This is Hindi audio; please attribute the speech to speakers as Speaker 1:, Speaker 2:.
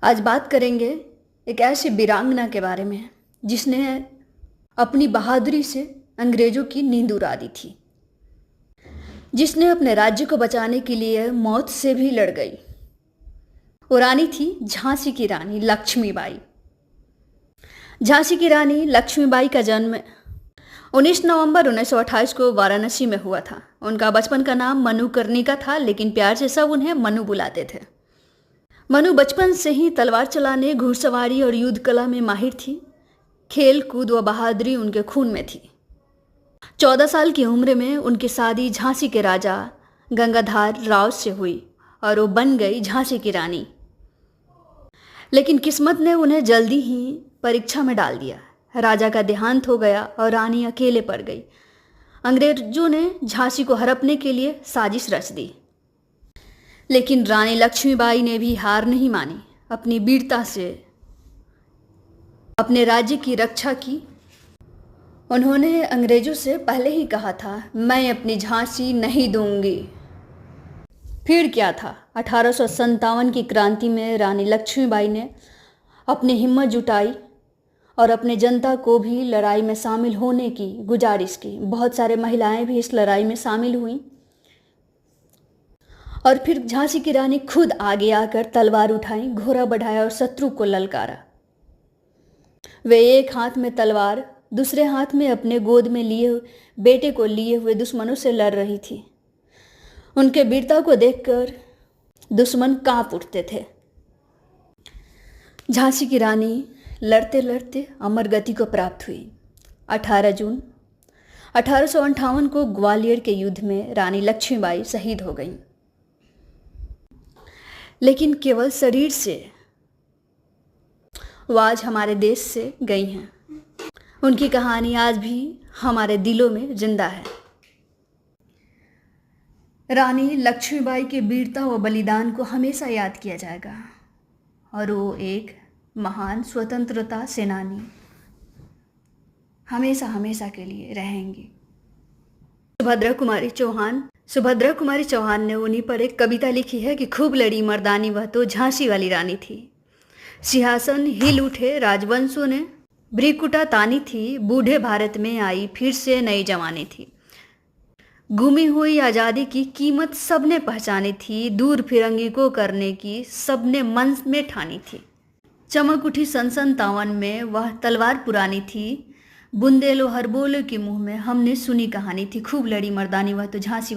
Speaker 1: आज बात करेंगे एक ऐसी वीरांगना के बारे में जिसने अपनी बहादुरी से अंग्रेजों की नींद उड़ा दी थी, जिसने अपने राज्य को बचाने के लिए मौत से भी लड़ गई। वो रानी थी झांसी की रानी लक्ष्मीबाई। झांसी की रानी लक्ष्मीबाई का जन्म 19 नवंबर 1928 को वाराणसी में हुआ था। उनका बचपन का नाम मनुकर्णिका था, लेकिन प्यार से सब उन्हें मनु बुलाते थे। मनु बचपन से ही तलवार चलाने, घुड़सवारी और युद्ध कला में माहिर थी। खेल कूद व बहादुरी उनके खून में थी। 14 साल की उम्र में उनकी शादी झांसी के राजा गंगाधर राव से हुई और वो बन गई झांसी की रानी। लेकिन किस्मत ने उन्हें जल्दी ही परीक्षा में डाल दिया। राजा का देहांत हो गया और रानी अकेले पड़ गई। अंग्रेजों ने झांसी को हड़पने के लिए साजिश रच दी, लेकिन रानी लक्ष्मीबाई ने भी हार नहीं मानी। अपनी वीरता से अपने राज्य की रक्षा की। उन्होंने अंग्रेजों से पहले ही कहा था, मैं अपनी झांसी नहीं दूंगी। फिर क्या था, 1857 की क्रांति में रानी लक्ष्मीबाई ने अपनी हिम्मत जुटाई और अपने जनता को भी लड़ाई में शामिल होने की गुजारिश की। बहुत सारे महिलाएं भी इस लड़ाई में शामिल हुईं और फिर झांसी की रानी खुद आगे आकर तलवार उठाई, घोड़ा बढ़ाया और शत्रु को ललकारा। वे एक हाथ में तलवार, दूसरे हाथ में अपने गोद में लिए बेटे को लिए हुए दुश्मनों से लड़ रही थी। उनके वीरता को देखकर दुश्मन कांप उठते थे। झांसी की रानी लड़ते लड़ते अमर गति को प्राप्त हुई। 18 जून 1858 को ग्वालियर के युद्ध में रानी लक्ष्मीबाई शहीद हो गईं। लेकिन केवल शरीर से वो आज हमारे देश से गई हैं। उनकी कहानी आज भी हमारे दिलों में जिंदा है। रानी लक्ष्मीबाई के वीरता व बलिदान को हमेशा याद किया जाएगा और वो एक महान स्वतंत्रता सेनानी हमेशा हमेशा के लिए रहेंगी। सुभद्रा कुमारी चौहान ने उन्हीं पर एक कविता लिखी है कि खूब लड़ी मर्दानी वह तो झांसी वाली रानी थी। सिंहासन हिल उठे राजवंशों ने, भ्रिकुटा तानी थी, बूढ़े भारत में आई फिर से नई जवानी थी। गुमी हुई आज़ादी की कीमत सबने पहचानी थी, दूर फिरंगी को करने की सबने मन में ठानी थी। चमक उठी सन 57 में वह तलवार पुरानी थी, बुंदेलो हर बोले के मुंह में हमने सुनी कहानी थी। खूब लड़ी मर्दानी वह तो झांसी